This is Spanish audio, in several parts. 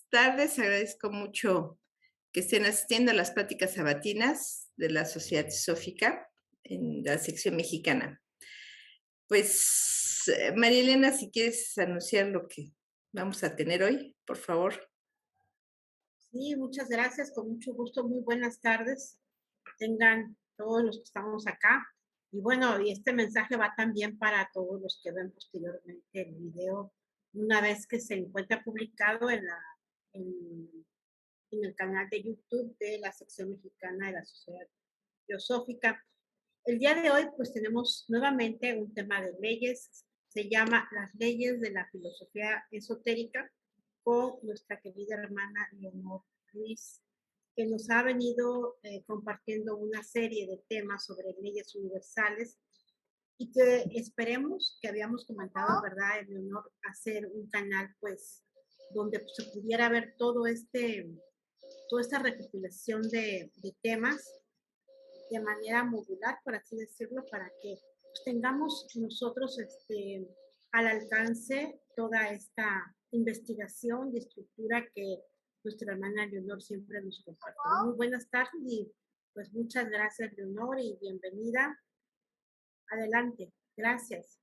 tardes. Agradezco mucho que estén asistiendo a las pláticas sabatinas de la Sociedad Teosófica en la sección mexicana. Pues, María Elena, si quieres anunciar lo que vamos a tener hoy, por favor. Sí, muchas gracias, con mucho gusto, muy buenas tardes. Tengan todos los que estamos acá. Y bueno, y este mensaje va también para todos los que ven posteriormente el video, una vez que se encuentra publicado en, en el canal de YouTube de la sección mexicana de la Sociedad Teosófica. El día de hoy, pues tenemos nuevamente un tema de leyes, se llama Las leyes de la filosofía esotérica, con nuestra querida hermana Leonor Ruiz, que nos ha venido compartiendo una serie de temas sobre leyes universales y que esperemos, que habíamos comentado, ¿verdad, Leonor? Hacer un canal, pues, donde se pudiera ver toda esta recopilación de temas de manera modular, por así decirlo, para que pues, tengamos nosotros al alcance toda esta investigación y estructura que nuestra hermana Leonor siempre nos comparte. Muy buenas tardes y pues muchas gracias, Leonor, y bienvenida. Adelante. Gracias.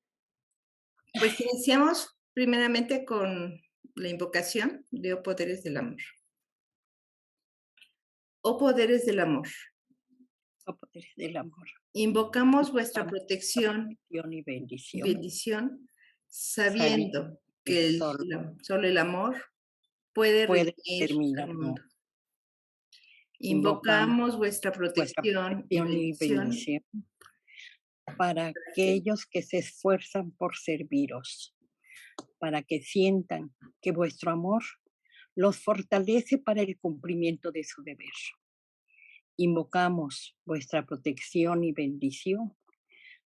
Pues iniciamos primeramente con la invocación de Oh Poderes del Amor. Oh Poderes del Amor, Oh poderes del amor, invocamos vuestra para protección protección y y bendición, bendición, sabiendo sabiendo que que solo el amor puede puede redimir terminar al mundo. mundo. Invocamos Invocamos vuestra vuestra protección y protección y bendición bendición para para que aquellos que se esfuerzan por serviros, para que sientan que vuestro amor los fortalece para el cumplimiento de su deber. Invocamos vuestra protección y bendición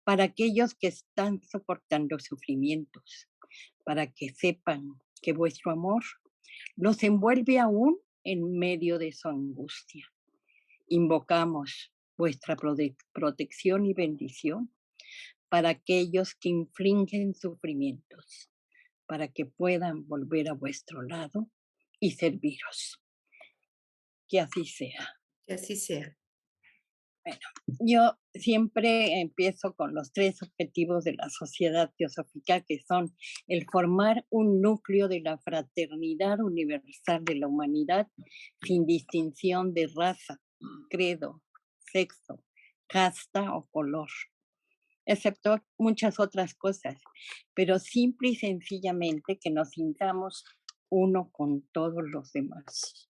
para aquellos que están soportando sufrimientos, para que sepan que vuestro amor los envuelve aún en medio de su angustia. Invocamos vuestra protección y bendición para aquellos que infligen sufrimientos, para que puedan volver a vuestro lado y serviros. Que así sea. que así sea. Bueno, yo siempre empiezo con los 3 objetivos de la Sociedad Teosófica, que son el formar un núcleo de la fraternidad universal de la humanidad, sin distinción de raza, credo, sexo, casta o color, excepto muchas otras cosas, pero simple y sencillamente que nos sintamos uno con todos los demás.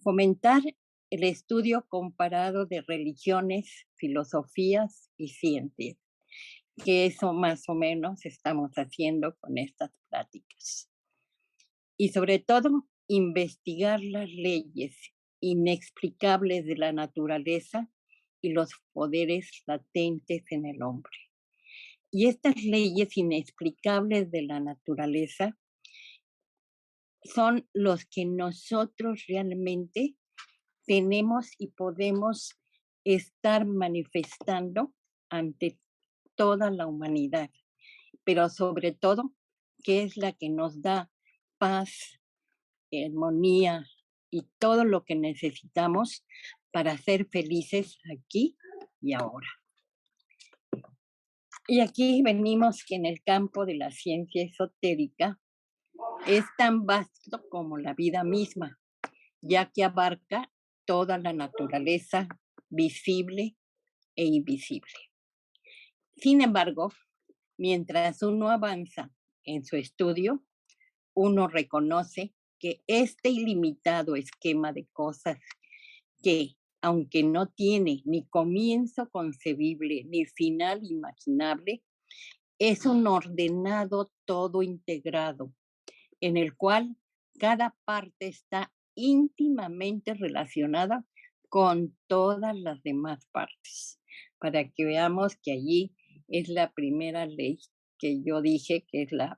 Fomentar el estudio comparado de religiones, filosofías y ciencias, que eso más o menos estamos haciendo con estas pláticas. Y sobre todo, investigar las leyes inexplicables de la naturaleza y los poderes latentes en el hombre. Y estas leyes inexplicables de la naturaleza son los que nosotros realmente tenemos y podemos estar manifestando ante toda la humanidad, pero sobre todo, que es la que nos da paz, armonía y todo lo que necesitamos para ser felices aquí y ahora. Y aquí venimos que en el campo de la ciencia esotérica es tan vasto como la vida misma, ya que abarca toda la naturaleza visible e invisible. Sin embargo, mientras uno avanza en su estudio, uno reconoce que este ilimitado esquema de cosas que, aunque no tiene ni comienzo concebible ni final imaginable, es un ordenado todo integrado, en el cual cada parte está íntimamente relacionada con todas las demás partes, para que veamos que allí es la primera ley que yo dije que es la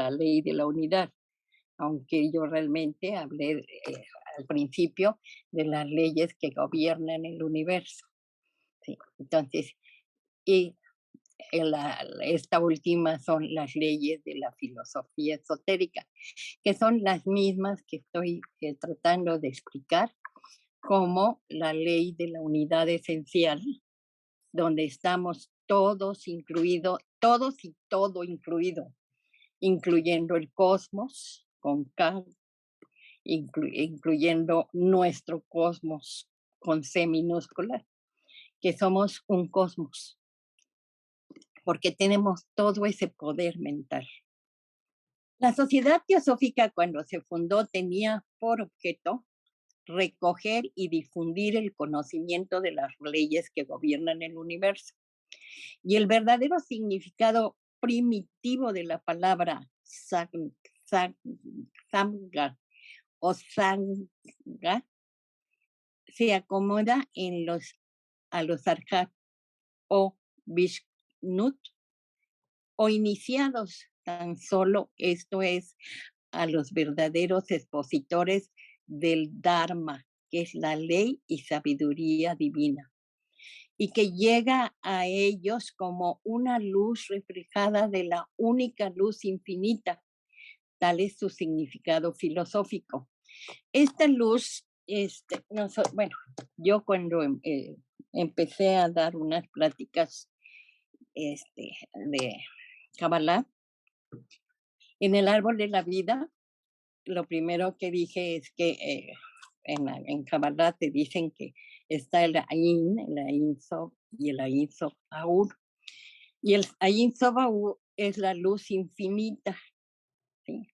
ley de la unidad, aunque yo realmente hablé al principio de las leyes que gobiernan el universo. ¿Sí? Entonces, y esta última son las leyes de la filosofía esotérica, que son las mismas que estoy tratando de explicar, como la ley de la unidad esencial, donde estamos todos incluidos, todos y todo incluido, incluyendo el cosmos con K, incluyendo nuestro cosmos con C minúscula, que somos un cosmos, porque tenemos todo ese poder mental. La Sociedad Teosófica, cuando se fundó, tenía por objeto recoger y difundir el conocimiento de las leyes que gobiernan el universo. Y el verdadero significado primitivo de la palabra sangha o sangha se acomoda a los arhat o vishnut o iniciados, tan solo esto es a los verdaderos expositores del Dharma, que es la ley y sabiduría divina, y que llega a ellos como una luz reflejada de la única luz infinita. Tal es su significado filosófico. Esta luz, bueno, yo cuando empecé a dar unas pláticas de Kabbalah, en el árbol de la vida, lo primero que dije es que en Kabbalah te dicen que está el Ain Sof y el Ain Sof Aur. Y el Ain Sof Aur es la luz infinita, ¿sí?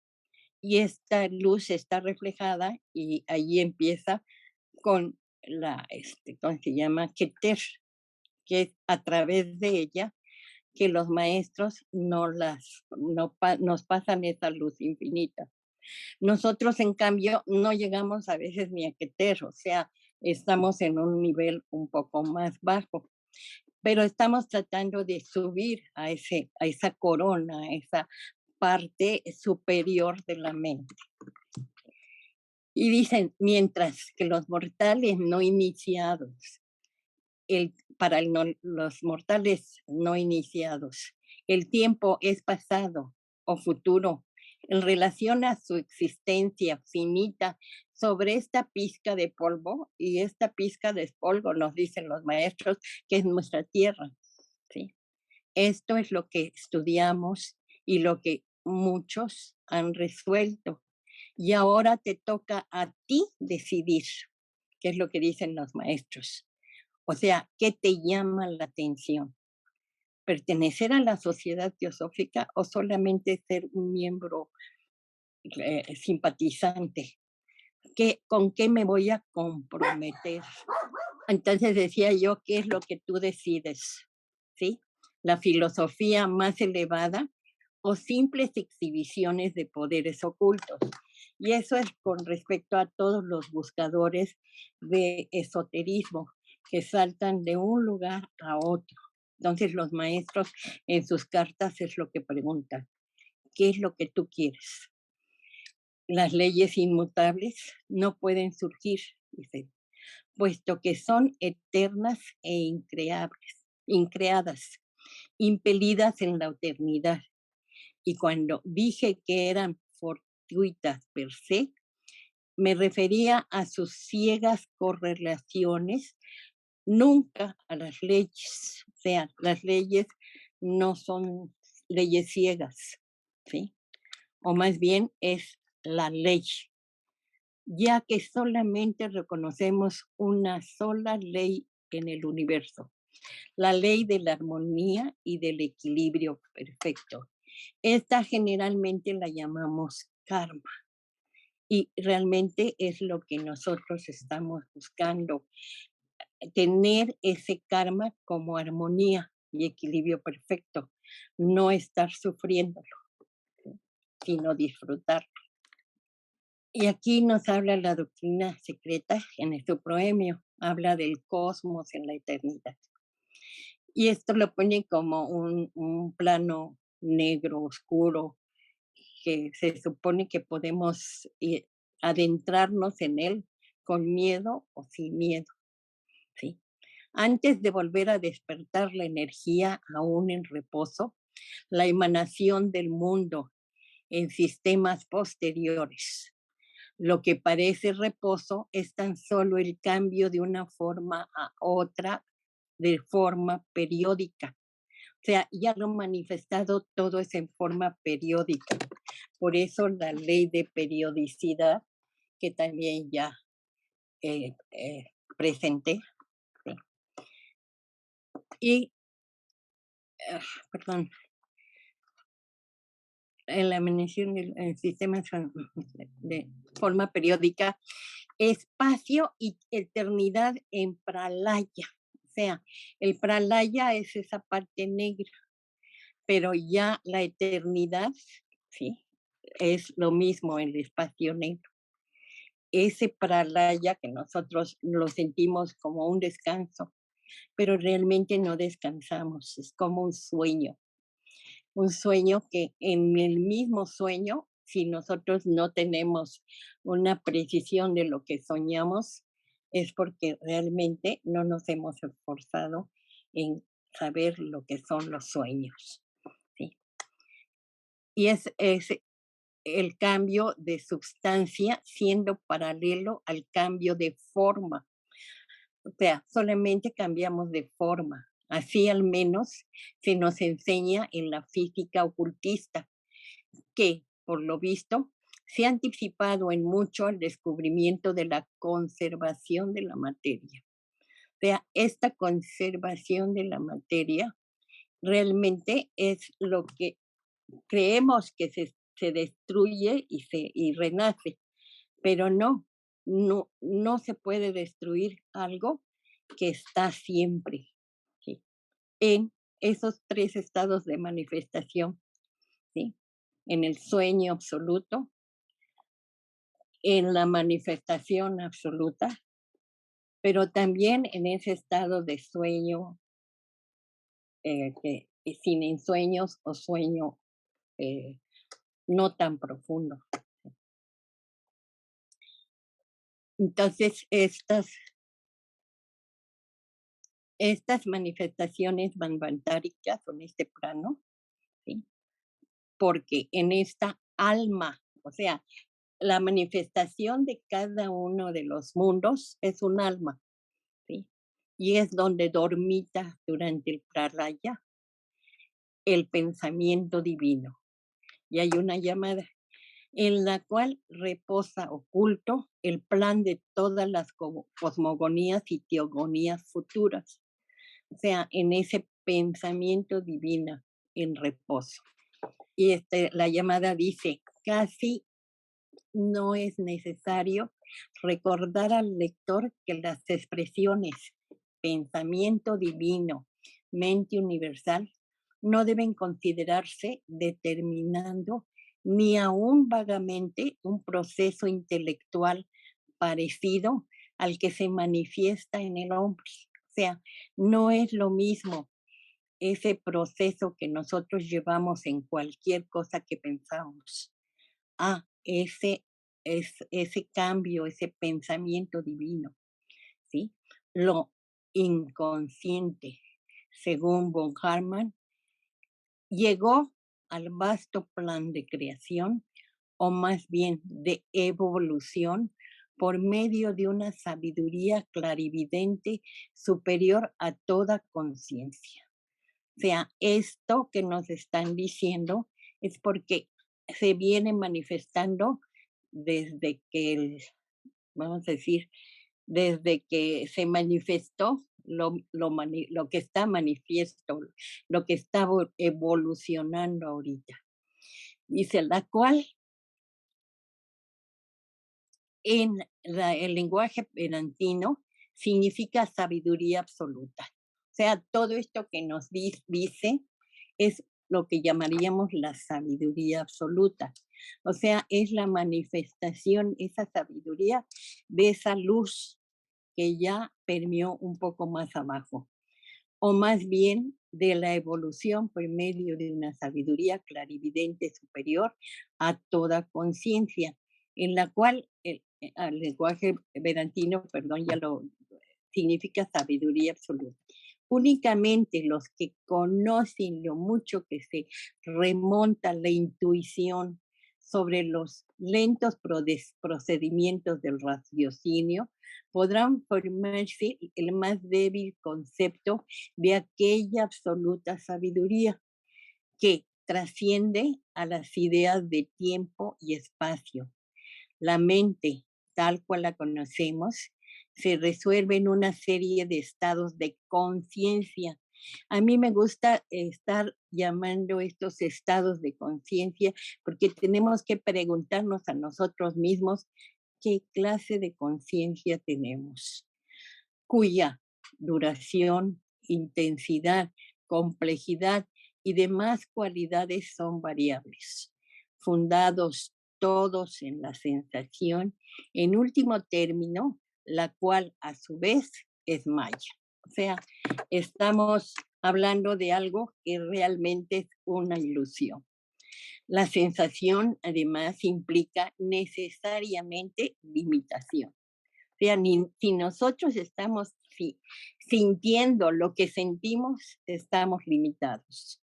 Y esta luz está reflejada y ahí empieza con ¿cómo se llama? Keter, que es a través de ella que los maestros nos pasan esa luz infinita. Nosotros, en cambio, no llegamos a veces ni a Keter, o sea, estamos en un nivel un poco más bajo, pero estamos tratando de subir a esa corona, a esa parte superior de la mente. Y dicen, mientras que los mortales no iniciados, para los mortales no iniciados, el tiempo es pasado o futuro en relación a su existencia finita sobre esta pizca de polvo, y esta pizca de polvo, nos dicen los maestros, que es nuestra tierra, ¿sí? Esto es lo que estudiamos y lo que muchos han resuelto. Y ahora te toca a ti decidir, qué es lo que dicen los maestros. O sea, ¿qué te llama la atención? ¿Pertenecer a la sociedad teosófica o solamente ser un miembro simpatizante? ¿Con qué me voy a comprometer? Entonces decía yo, ¿qué es lo que tú decides? ¿Sí? ¿La filosofía más elevada o simples exhibiciones de poderes ocultos? Y eso es con respecto a todos los buscadores de esoterismo que saltan de un lugar a otro. Entonces los maestros en sus cartas es lo que preguntan. ¿Qué es lo que tú quieres? Las leyes inmutables no pueden surgir, dice, puesto que son eternas e increadas, impelidas en la eternidad. Y cuando dije que eran fortuitas per se, me refería a sus ciegas correlaciones, nunca a las leyes. O sea, las leyes no son leyes ciegas, ¿sí? O más bien es la ley, ya que solamente reconocemos una sola ley en el universo, la ley de la armonía y del equilibrio perfecto. Esta generalmente la llamamos karma y realmente es lo que nosotros estamos buscando, tener ese karma como armonía y equilibrio perfecto, no estar sufriéndolo, sino disfrutar. Y aquí nos habla la doctrina secreta en su proemio, habla del cosmos en la eternidad. Y esto lo pone como un plano negro, oscuro, que se supone que podemos adentrarnos en él con miedo o sin miedo, ¿sí? Antes de volver a despertar la energía aún en reposo, la emanación del mundo en sistemas posteriores. Lo que parece reposo es tan solo el cambio de una forma a otra de forma periódica. O sea, ya lo manifestado todo es en forma periódica. Por eso la ley de periodicidad, que también ya presenté. ¿Sí? Y, perdón, la emanación del sistema de forma periódica, espacio y eternidad en pralaya. O sea, el pralaya es esa parte negra, pero ya la eternidad, ¿sí? Es lo mismo el espacio negro. Ese pralaya que nosotros lo sentimos como un descanso, pero realmente no descansamos, es como un sueño que en el mismo sueño, si nosotros no tenemos una precisión de lo que soñamos, es porque realmente no nos hemos esforzado en saber lo que son los sueños. ¿Sí? Y es el cambio de sustancia siendo paralelo al cambio de forma. O sea, solamente cambiamos de forma. Así al menos se nos enseña en la física ocultista, que, por lo visto, se ha anticipado en mucho al descubrimiento de la conservación de la materia. O sea, esta conservación de la materia realmente es lo que creemos que se destruye y renace, pero no se puede destruir algo que está siempre, ¿sí? En esos 3 estados de manifestación, ¿sí? En el sueño absoluto, en la manifestación absoluta, pero también en ese estado de sueño, sin ensueños o sueño eh, no tan profundo. Entonces, estas manifestaciones manvantáricas son este plano, ¿sí? Porque en esta alma, o sea, la manifestación de cada uno de los mundos es un alma, ¿sí? Y es donde dormita durante el pralaya el pensamiento divino. Y hay una llamada en la cual reposa oculto el plan de todas las cosmogonías y teogonías futuras. O sea, en ese pensamiento divino en reposo. Y la llamada dice, casi no es necesario recordar al lector que las expresiones pensamiento divino, mente universal, no deben considerarse determinando ni aún vagamente un proceso intelectual parecido al que se manifiesta en el hombre. O sea, no es lo mismo ese proceso que nosotros llevamos en cualquier cosa que pensamos. Ese cambio, ese pensamiento divino, ¿sí? Lo inconsciente, según von Hartmann, llegó al vasto plan de creación, o más bien de evolución, por medio de una sabiduría clarividente superior a toda conciencia. O sea, esto que nos están diciendo es porque se viene manifestando desde que vamos a decir, desde que se manifestó lo que está manifiesto, lo que está evolucionando ahorita. Dice, la cual en el lenguaje perantino significa sabiduría absoluta. O sea, todo esto que nos dice es lo que llamaríamos la sabiduría absoluta. O sea, es la manifestación, esa sabiduría de esa luz que ya permeó un poco más abajo. O más bien de la evolución por medio de una sabiduría clarividente superior a toda conciencia, en la cual al lenguaje vedantino, perdón, ya lo significa sabiduría absoluta. Únicamente los que conocen lo mucho que se remonta la intuición sobre los lentos procedimientos del raciocinio podrán formarse el más débil concepto de aquella absoluta sabiduría que trasciende a las ideas de tiempo y espacio. La mente, tal cual la conocemos, se resuelve en una serie de estados de conciencia. A mí me gusta estar llamando estos estados de conciencia porque tenemos que preguntarnos a nosotros mismos qué clase de conciencia tenemos, cuya duración, intensidad, complejidad y demás cualidades son variables, fundados todos en la sensación, en último término, la cual a su vez es maya. O sea, estamos hablando de algo que realmente es una ilusión. La sensación además implica necesariamente limitación. O sea, si nosotros estamos sintiendo lo que sentimos, estamos limitados.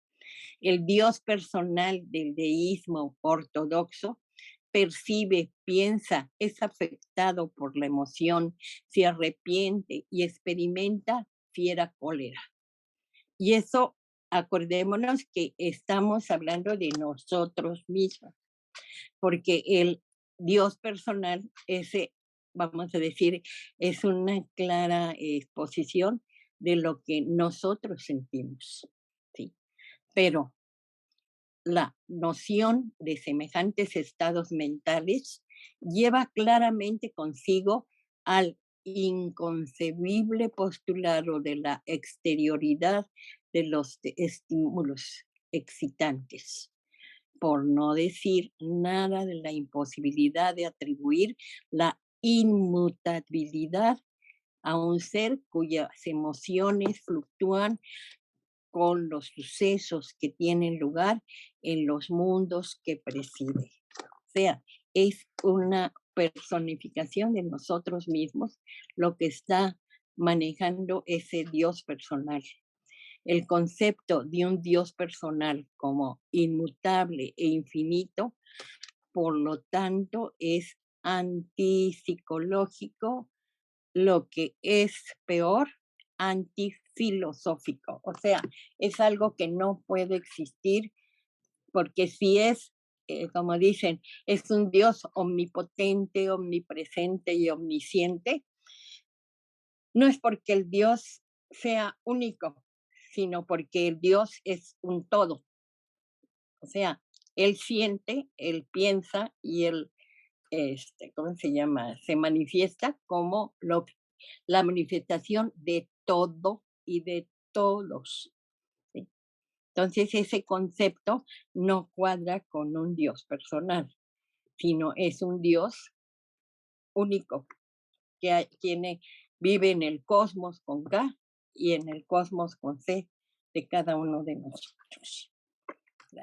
El Dios personal del deísmo ortodoxo percibe, piensa, es afectado por la emoción, se arrepiente y experimenta fiera cólera. Y eso, acordémonos que estamos hablando de nosotros mismos, porque el Dios personal, ese, vamos a decir, es una clara exposición de lo que nosotros sentimos, ¿sí? Pero la noción de semejantes estados mentales lleva claramente consigo al inconcebible postulado de la exterioridad de los estímulos excitantes, por no decir nada de la imposibilidad de atribuir la inmutabilidad a un ser cuyas emociones fluctúan con los sucesos que tienen lugar en los mundos que preside. O sea, es una personificación de nosotros mismos lo que está manejando ese Dios personal. El concepto de un Dios personal como inmutable e infinito, por lo tanto, es antipsicológico, lo que es peor, antifilosófico. O sea, es algo que no puede existir porque si es, como dicen, es un Dios omnipotente, omnipresente y omnisciente, no es porque el Dios sea único, sino porque el Dios es un todo. O sea, él siente, él piensa y él, ¿cómo se llama? Se manifiesta como la manifestación de todo y de todos. ¿Sí? Entonces ese concepto no cuadra con un Dios personal, sino es un Dios único que vive en el cosmos con K y en el cosmos con C de cada uno de nosotros.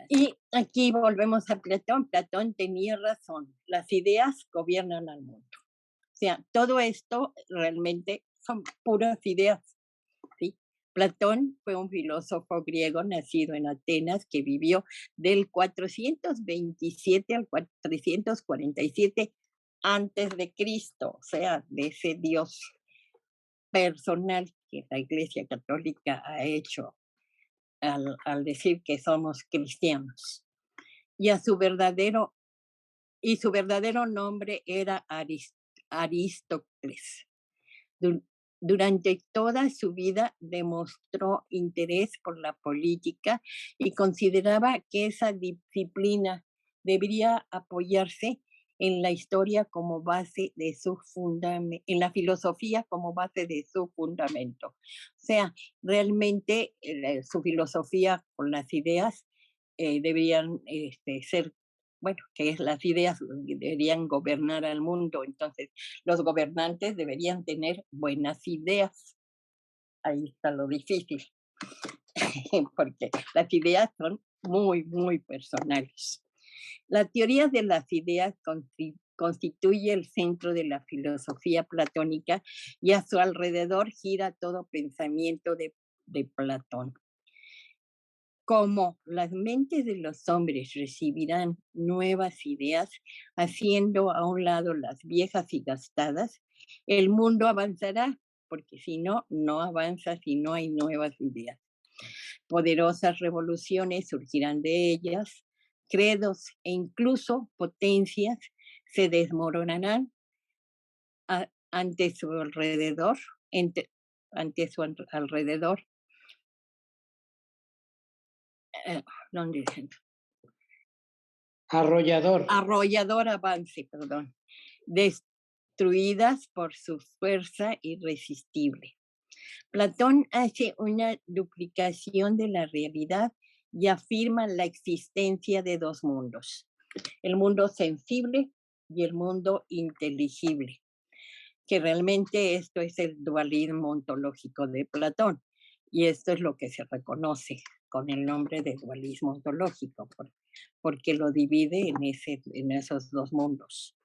Y aquí volvemos a Platón. Platón tenía razón. Las ideas gobiernan al mundo. O sea, todo esto realmente son puras ideas. ¿Sí? Platón fue un filósofo griego nacido en Atenas que vivió del 427 al 347 antes de Cristo, o sea, de ese Dios personal que la Iglesia Católica ha hecho al decir que somos cristianos. Y su verdadero nombre era Aristóteles. Durante toda su vida demostró interés por la política y consideraba que esa disciplina debería apoyarse en la historia como base de su fundamento, en la filosofía como base de su fundamento. O sea, realmente su filosofía con las ideas deberían ser, bueno, que las ideas deberían gobernar al mundo, entonces los gobernantes deberían tener buenas ideas. Ahí está lo difícil, porque las ideas son muy, muy personales. La teoría de las ideas constituye el centro de la filosofía platónica y a su alrededor gira todo pensamiento de Platón. Como las mentes de los hombres recibirán nuevas ideas, haciendo a un lado las viejas y gastadas, el mundo avanzará, porque si no, no avanza si no hay nuevas ideas. Poderosas revoluciones surgirán de ellas, credos e incluso potencias se desmoronarán ante su alrededor, ¿dónde dicen? Arrollador avance, perdón, destruidas por su fuerza irresistible. Platón hace una duplicación de la realidad y afirma la existencia de dos mundos, el mundo sensible y el mundo inteligible, que realmente esto es el dualismo ontológico de Platón, y esto es lo que se reconoce con el nombre de dualismo ontológico, porque lo divide en esos dos mundos,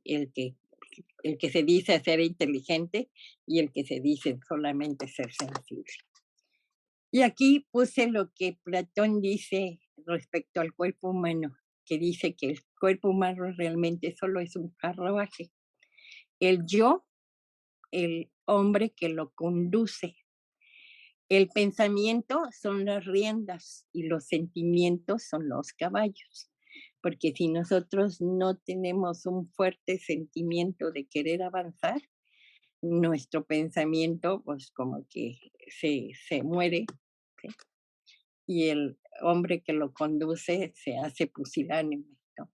el que se dice ser inteligente y el que se dice solamente ser sensible. Y aquí puse lo que Platón dice respecto al cuerpo humano, que dice que el cuerpo humano realmente solo es un carruaje. El yo, el hombre que lo conduce. El pensamiento son las riendas y los sentimientos son los caballos. Porque si nosotros no tenemos un fuerte sentimiento de querer avanzar, nuestro pensamiento pues como que se muere, ¿sí? Y el hombre que lo conduce se hace pusilánime, ¿no?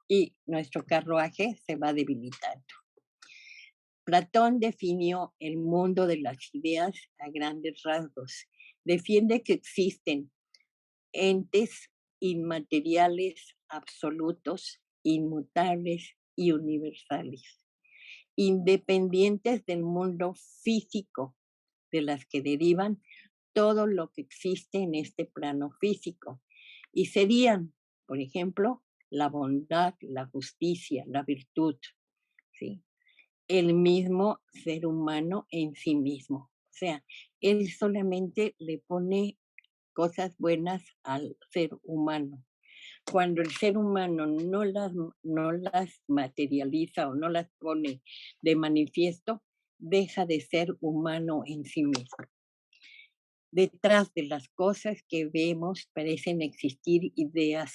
Y nuestro carruaje se va debilitando. Platón definió el mundo de las ideas a grandes rasgos. Defiende que existen entes inmateriales, absolutos, inmutables y universales, independientes del mundo físico, de las que derivan todo lo que existe en este plano físico. Y serían, por ejemplo, la bondad, la justicia, la virtud, ¿sí? El mismo ser humano en sí mismo. O sea, él solamente le pone cosas buenas al ser humano. Cuando el ser humano no las materializa o no las pone de manifiesto, deja de ser humano en sí mismo. Detrás de las cosas que vemos parecen existir ideas,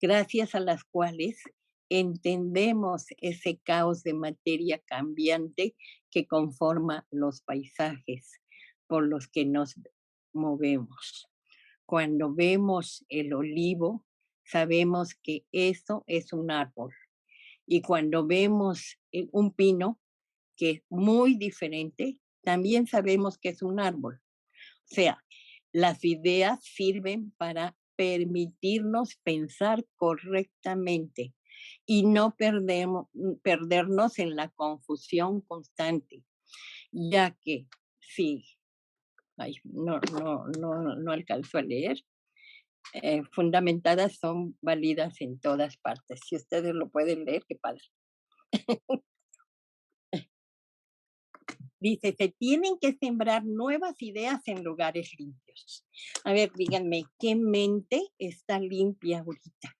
gracias a las cuales entendemos ese caos de materia cambiante que conforma los paisajes por los que nos movemos. Cuando vemos el olivo, sabemos que eso es un árbol. Y cuando vemos un pino, que es muy diferente, también sabemos que es un árbol. O sea, las ideas sirven para permitirnos pensar correctamente y no perdernos en la confusión constante, ya que sí, no alcanzo a leer, fundamentadas son válidas en todas partes. Si ustedes lo pueden leer, qué padre. Dice, se tienen que sembrar nuevas ideas en lugares limpios. A ver, díganme, ¿qué mente está limpia ahorita?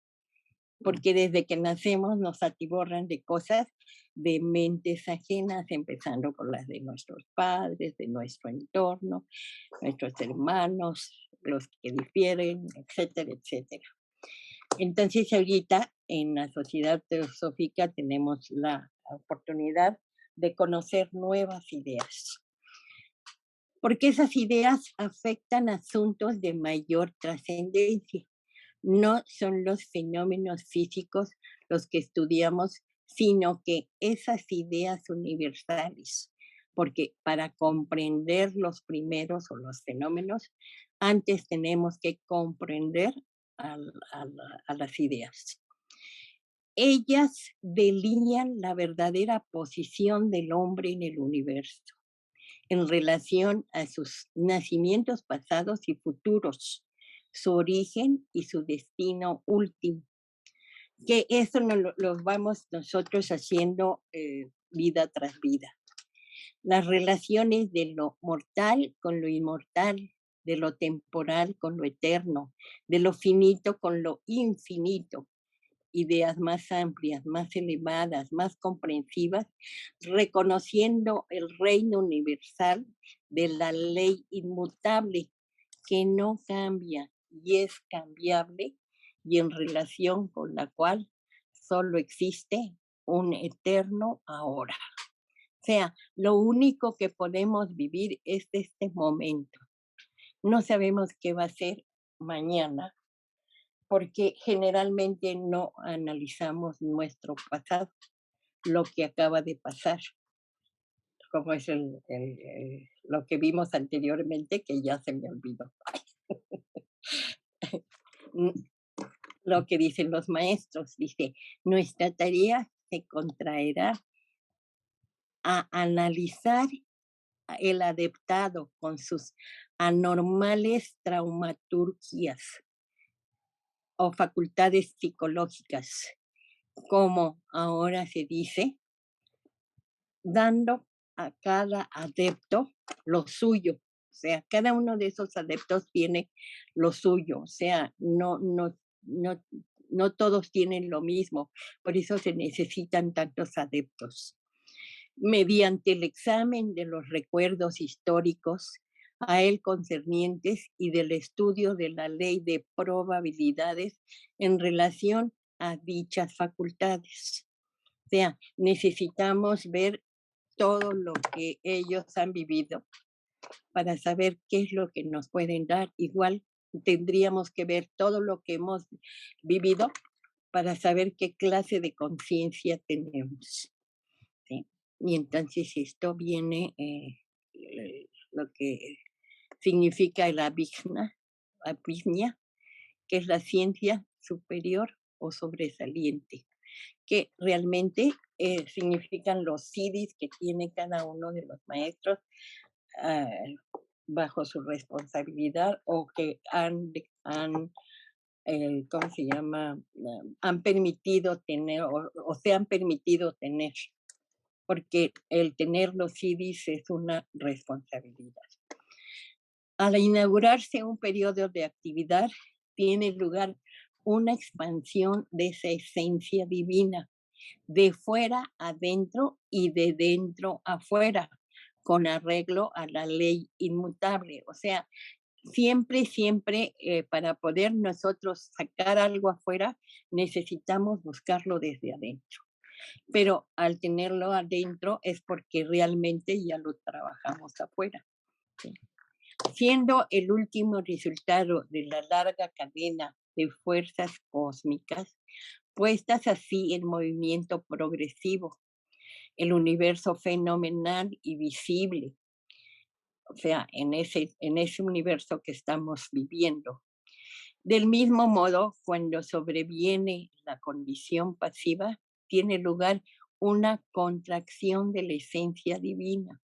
Porque desde que nacemos nos atiborran de cosas de mentes ajenas, empezando por las de nuestros padres, de nuestro entorno, nuestros hermanos, los que difieren, etcétera, etcétera. Entonces ahorita en la sociedad teosófica tenemos la oportunidad de conocer nuevas ideas, porque esas ideas afectan asuntos de mayor trascendencia. No son los fenómenos físicos los que estudiamos, sino que esas ideas universales, porque para comprender los primeros o los fenómenos, antes tenemos que comprender a las ideas. Ellas delinean la verdadera posición del hombre en el universo en relación a sus nacimientos pasados y futuros, su origen y su destino último. que eso no lo vamos nosotros haciendo vida tras vida. Las relaciones de lo mortal con lo inmortal, de lo temporal con lo eterno, de lo finito con lo infinito, ideas más amplias, más elevadas, más comprensivas, reconociendo el reino universal de la ley inmutable que no cambia y es cambiable y en relación con la cual solo existe un eterno ahora. O sea, lo único que podemos vivir es este momento. No sabemos qué va a ser mañana, porque generalmente no analizamos nuestro pasado, lo que acaba de pasar, como es lo que vimos anteriormente, que ya se me olvidó. Lo que dicen los maestros, dice, nuestra tarea se contraerá a analizar el adeptado con sus anormales traumaturgias o facultades psicológicas, como ahora se dice, dando a cada adepto lo suyo. O sea, cada uno de esos adeptos tiene lo suyo. O sea, no todos tienen lo mismo. Por eso se necesitan tantos adeptos. Mediante el examen de los recuerdos históricos a él concernientes y del estudio de la ley de probabilidades en relación a dichas facultades. O sea, necesitamos ver todo lo que ellos han vivido para saber qué es lo que nos pueden dar. Igual tendríamos que ver todo lo que hemos vivido para saber qué clase de conciencia tenemos. ¿Sí? Y entonces esto viene lo que significa el abhijna, que es la ciencia superior o sobresaliente, que realmente significan los siddhis que tiene cada uno de los maestros ah, bajo su responsabilidad o que ¿cómo se llama? Han permitido tener o se han permitido tener, porque el tener los siddhis es una responsabilidad. Al inaugurarse un periodo de actividad, tiene lugar una expansión de esa esencia divina, de fuera adentro y de dentro afuera, con arreglo a la ley inmutable. O sea, siempre, para poder nosotros sacar algo afuera, necesitamos buscarlo desde adentro. Pero al tenerlo adentro es porque realmente ya lo trabajamos afuera. ¿Sí? Siendo el último resultado de la larga cadena de fuerzas cósmicas, puestas así en movimiento progresivo, el universo fenomenal y visible, o sea, en ese universo que estamos viviendo. Del mismo modo, cuando sobreviene la condición pasiva, tiene lugar una contracción de la esencia divina.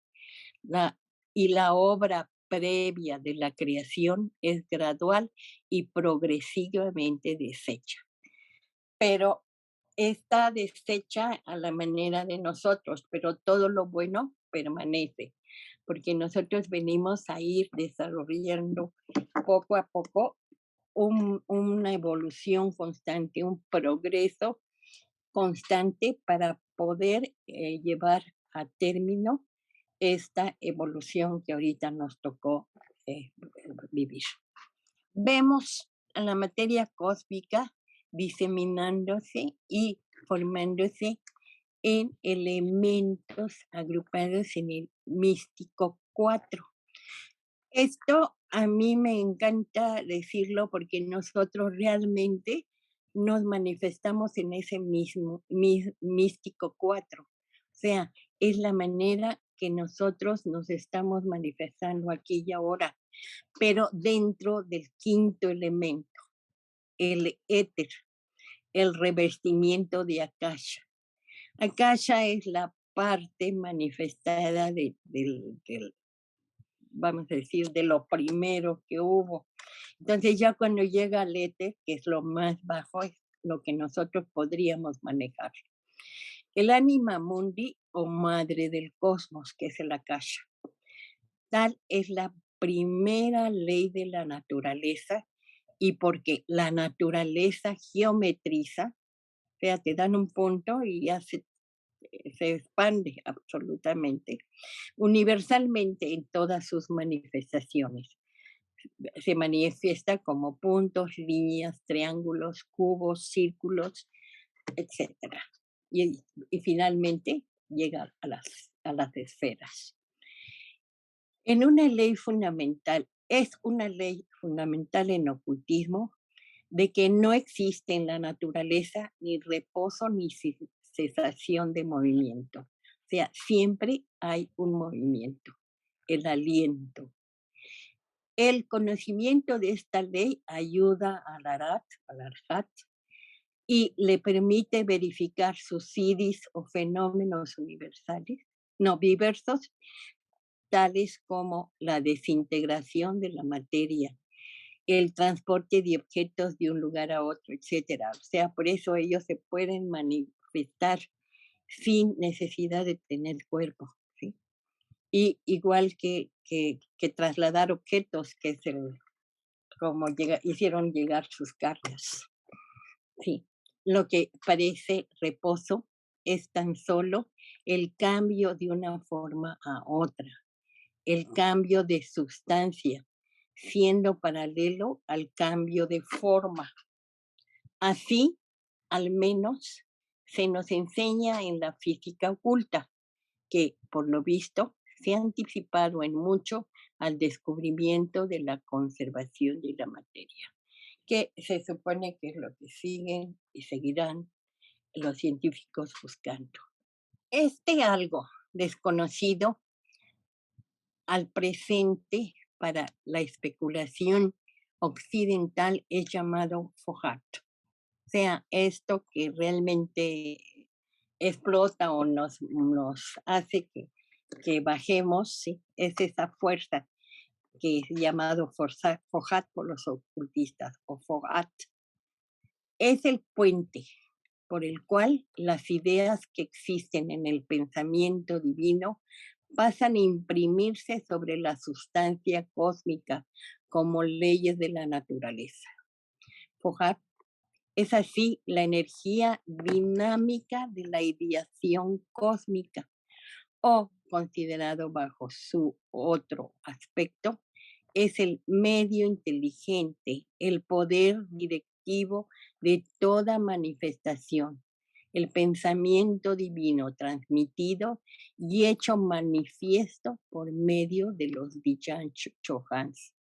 Y la obra previa de la creación es gradual y progresivamente deshecha. Pero está deshecha a la manera de nosotros, pero todo lo bueno permanece, porque nosotros venimos a ir desarrollando poco a poco una evolución constante, un progreso constante para poder llevar a término esta evolución que ahorita nos tocó vivir. Vemos a la materia cósmica diseminándose y formándose en elementos agrupados en el místico 4. Esto a mí me encanta decirlo porque nosotros realmente nos manifestamos en ese mismo místico 4. O sea, es la manera que nosotros nos estamos manifestando aquí y ahora, pero dentro del quinto elemento, el éter, el revestimiento de Akasha. Akasha es la parte manifestada del vamos a decir, de lo primero que hubo. Entonces ya cuando llega al éter, que es lo más bajo, es lo que nosotros podríamos manejar. El Anima Mundi o Madre del Cosmos, que es el Akasha. Tal es la primera ley de la naturaleza y porque la naturaleza geometriza, o sea, te dan un punto y ya se expande absolutamente, universalmente en todas sus manifestaciones. Se manifiesta como puntos, líneas, triángulos, cubos, círculos, etcétera. Y finalmente llega a las esferas. En una ley fundamental, es una ley fundamental en ocultismo de que no existe en la naturaleza ni reposo ni cesación de movimiento. O sea, siempre hay un movimiento, el aliento. El conocimiento de esta ley ayuda al Arhat, y le permite verificar sus idis o fenómenos universales, no diversos, tales como la desintegración de la materia, el transporte de objetos de un lugar a otro, etcétera. O sea, por eso ellos se pueden manifestar sin necesidad de tener cuerpo, ¿sí? Y igual que trasladar objetos, que es como hicieron llegar sus cargas. Sí. Lo que parece reposo es tan solo el cambio de una forma a otra, el cambio de sustancia, siendo paralelo al cambio de forma. Así, al menos, se nos enseña en la física oculta, que por lo visto se ha anticipado en mucho al descubrimiento de la conservación de la materia, que se supone que es lo que siguen y seguirán los científicos buscando. Este algo desconocido al presente para la especulación occidental es llamado Fohat. O sea, esto que realmente explota o nos hace que bajemos, ¿sí? Es esa fuerza que es llamado Fohat por los ocultistas, o Fohat. Es el puente por el cual las ideas que existen en el pensamiento divino pasan a imprimirse sobre la sustancia cósmica como leyes de la naturaleza. Fohat es así la energía dinámica de la ideación cósmica, o considerado bajo su otro aspecto, es el medio inteligente, el poder directivo de toda manifestación, el pensamiento divino transmitido y hecho manifiesto por medio de los Dichan Chohans,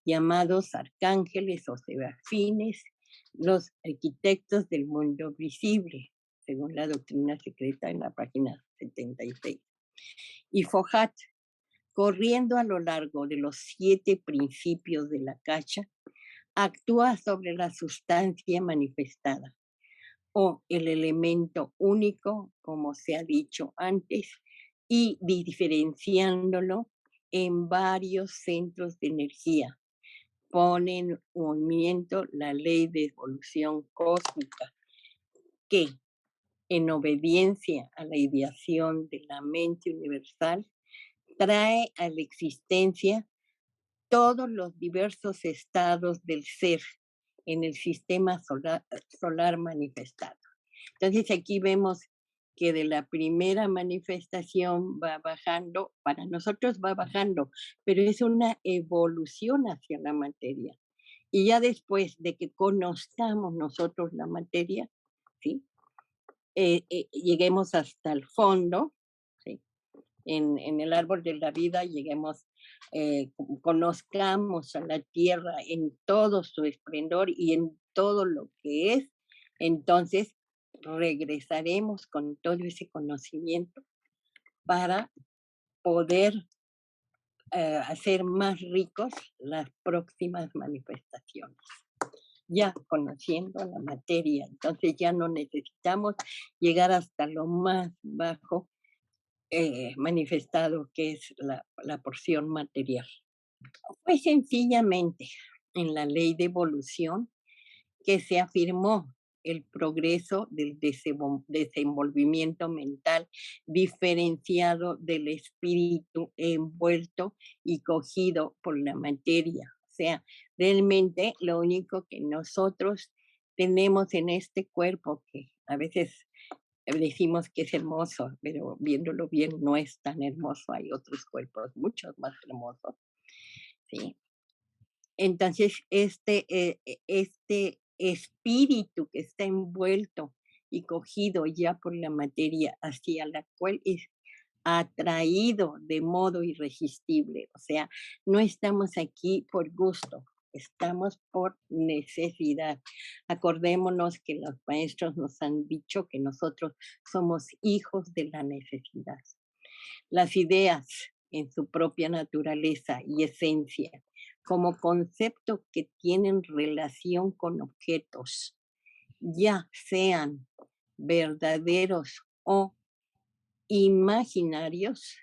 llamados arcángeles o serafines, los arquitectos del mundo visible, según la doctrina secreta en la página 76. Y Fohat, corriendo a lo largo de los 7 principios de la Akasha, actúa sobre la sustancia manifestada, o el elemento único, como se ha dicho antes, y diferenciándolo en varios centros de energía. Pone en movimiento la ley de evolución cósmica, que, en obediencia a la ideación de la mente universal, trae a la existencia todos los diversos estados del ser en el sistema solar manifestado. Entonces aquí vemos que de la primera manifestación va bajando, para nosotros va bajando, pero es una evolución hacia la materia. Y ya después de que conozcamos nosotros la materia, ¿sí? Lleguemos hasta el fondo, ¿sí? En el árbol de la vida lleguemos, conozcamos a la tierra en todo su esplendor y en todo lo que es, entonces regresaremos con todo ese conocimiento para poder hacer más ricos las próximas manifestaciones, ya conociendo la materia. Entonces ya no necesitamos llegar hasta lo más bajo manifestado, que es la porción material. Fue sencillamente en la ley de evolución que se afirmó el progreso del desenvolvimiento mental diferenciado del espíritu envuelto y cogido por la materia. O sea, realmente lo único que nosotros tenemos en este cuerpo, que a veces decimos que es hermoso, pero viéndolo bien no es tan hermoso, hay otros cuerpos muchos más hermosos, ¿sí? Entonces, este espíritu que está envuelto y cogido ya por la materia hacia la cual es atraído de modo irresistible. O sea, no estamos aquí por gusto, estamos por necesidad. Acordémonos que los maestros nos han dicho que nosotros somos hijos de la necesidad. Las ideas en su propia naturaleza y esencia, como concepto que tienen relación con objetos, ya sean verdaderos o imaginarios,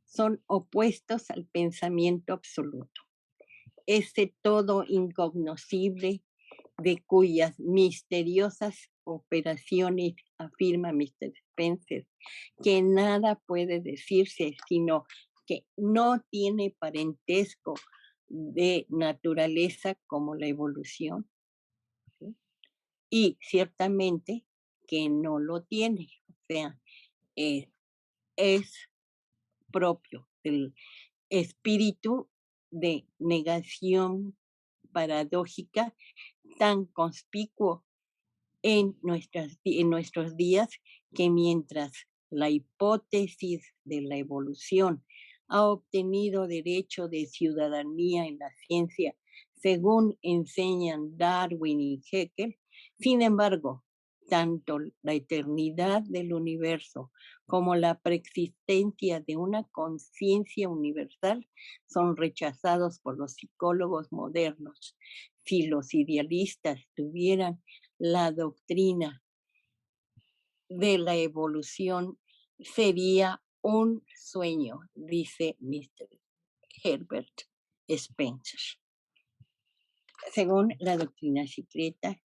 son opuestos al pensamiento absoluto. Ese todo incognoscible de cuyas misteriosas operaciones, afirma Mr. Spencer, que nada puede decirse, sino que no tiene parentesco de naturaleza como la evolución, ¿sí? Y ciertamente que no lo tiene, o sea, eh, es propio del espíritu de negación paradójica tan conspicuo en nuestros días, que mientras la hipótesis de la evolución ha obtenido derecho de ciudadanía en la ciencia, según enseñan Darwin y Haeckel, sin embargo, tanto la eternidad del universo como la preexistencia de una conciencia universal son rechazados por los psicólogos modernos. Si los idealistas tuvieran la doctrina de la evolución, sería un sueño, dice Mr. Herbert Spencer. Según la doctrina secreta,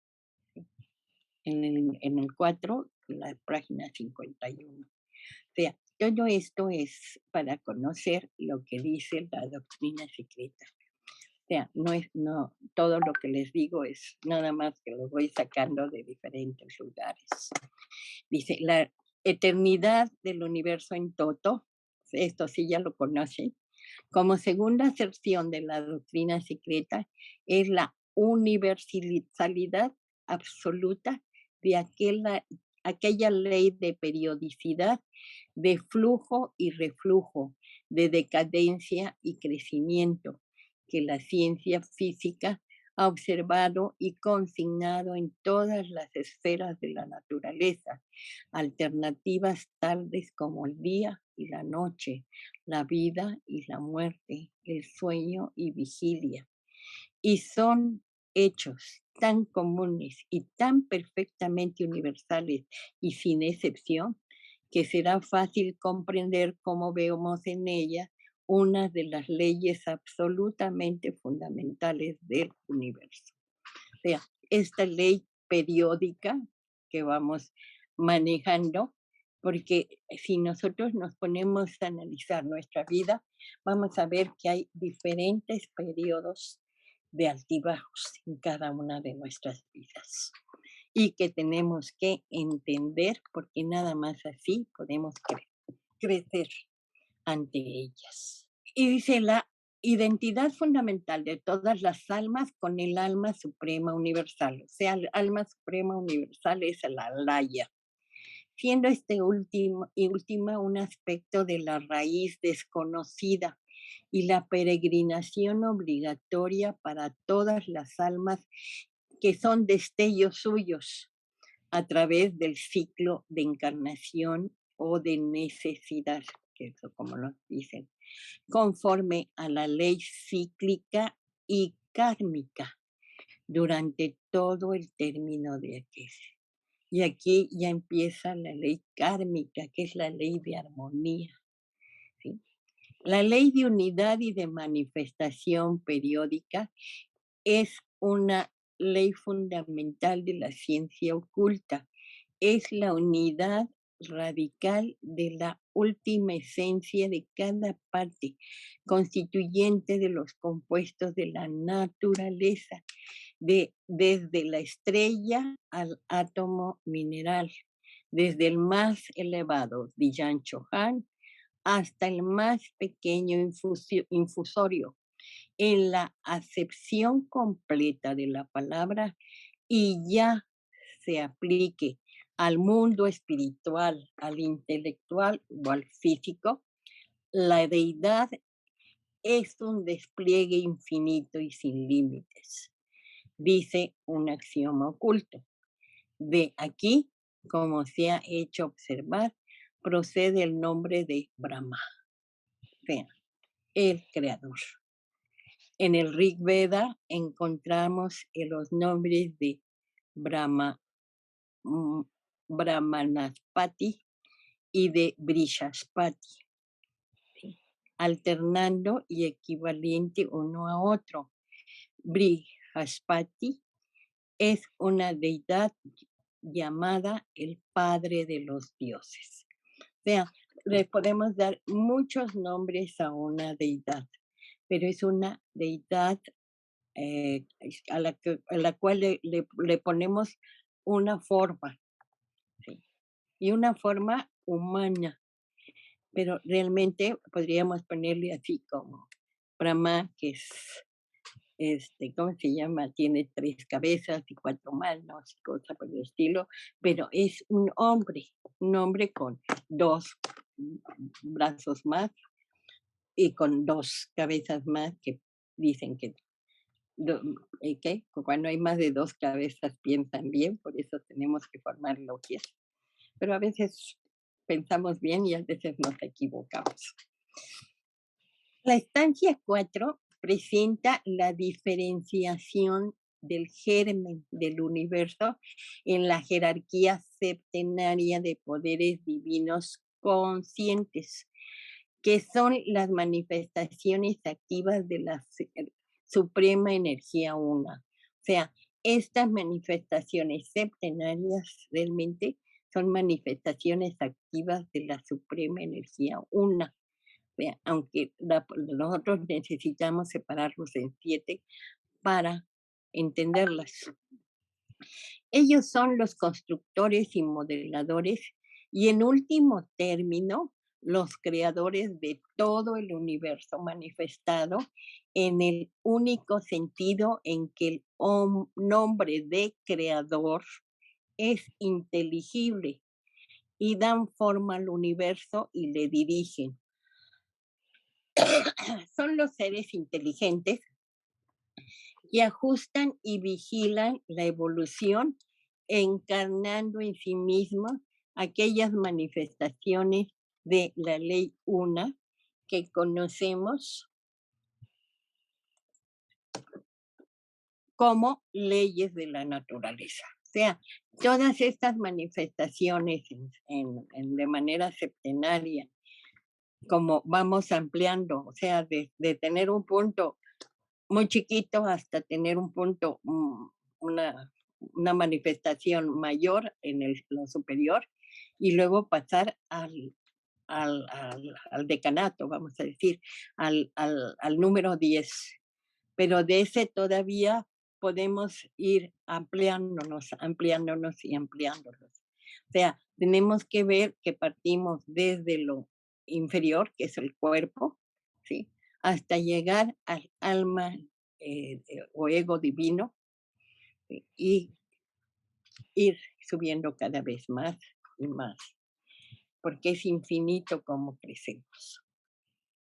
en el 4, la página 51. O sea, todo esto es para conocer lo que dice la doctrina secreta. O sea, no, todo lo que les digo es nada más que lo voy sacando de diferentes lugares. Dice, la eternidad del universo en toto, esto sí ya lo conocen, como segunda aserción de la doctrina secreta, es la universalidad absoluta de aquella ley de periodicidad, de flujo y reflujo, de decadencia y crecimiento, que la ciencia física ha observado y consignado en todas las esferas de la naturaleza, alternativas tales como el día y la noche, la vida y la muerte, el sueño y vigilia. Y son hechos tan comunes y tan perfectamente universales y sin excepción, que será fácil comprender cómo vemos en ella una de las leyes absolutamente fundamentales del universo. O sea, esta ley periódica que vamos manejando, porque si nosotros nos ponemos a analizar nuestra vida, vamos a ver que hay diferentes periodos de altibajos en cada una de nuestras vidas y que tenemos que entender, porque nada más así podemos crecer ante ellas. Y dice, la identidad fundamental de todas las almas con el alma suprema universal. O sea, el alma suprema universal es la Alaya, siendo este última un aspecto de la raíz desconocida y la peregrinación obligatoria para todas las almas que son destellos suyos a través del ciclo de encarnación o de necesidad, que es como lo dicen, conforme a la ley cíclica y kármica durante todo el término de aquel. Y aquí ya empieza la ley kármica, que es la ley de armonía, ¿sí? La ley de unidad y de manifestación periódica es una ley fundamental de la ciencia oculta. Es la unidad radical de la última esencia de cada parte constituyente de los compuestos de la naturaleza, desde la estrella al átomo mineral, desde el más elevado, Diyan Chohan, hasta el más pequeño infusorio, en la acepción completa de la palabra, y ya se aplique al mundo espiritual, al intelectual o al físico, la deidad es un despliegue infinito y sin límites, dice un axioma oculto. De aquí, como se ha hecho observar, procede el nombre de Brahma, o sea, el creador. En el Rig Veda encontramos los nombres de Brahma, Brahmanaspati y de Brihaspati, ¿sí? Alternando y equivalente uno a otro. Brihaspati es una deidad llamada el padre de los dioses. O sea, le podemos dar muchos nombres a una deidad, pero es una deidad a la cual le ponemos una forma, ¿sí? Y una forma humana, pero realmente podríamos ponerle así como Brahma, que es, ¿cómo se llama? Tiene 3 cabezas y 4 manos, cosas por el estilo, pero es un hombre con 2 brazos más y con 2 cabezas más, que dicen que ¿qué? Cuando hay más de 2 cabezas piensan bien, por eso tenemos que formar logias. Pero a veces pensamos bien y a veces nos equivocamos. La estancia 4 presenta la diferenciación del germen del universo en la jerarquía septenaria de poderes divinos conscientes, que son las manifestaciones activas de la suprema energía una. O sea, estas manifestaciones septenarias realmente son manifestaciones activas de la suprema energía una. O sea, aunque nosotros necesitamos separarlos en 7 para entenderlas. Ellos son los constructores y modeladores y en último término, los creadores de todo el universo manifestado en el único sentido en que el nombre de creador es inteligible y dan forma al universo y le dirigen. Son los seres inteligentes que ajustan y vigilan la evolución, encarnando en sí mismos aquellas manifestaciones de la ley una que conocemos como leyes de la naturaleza. O sea, todas estas manifestaciones de manera septenaria, como vamos ampliando, o sea, de tener un punto muy chiquito hasta tener un punto, una manifestación mayor en lo superior, y luego pasar al decanato, vamos a decir, al número 10. Pero de ese todavía podemos ir ampliándonos y ampliándonos. O sea, tenemos que ver que partimos desde lo inferior, que es el cuerpo, ¿sí? Hasta llegar al alma o ego divino, ¿sí? Y ir subiendo cada vez más y más, porque es infinito como crecemos.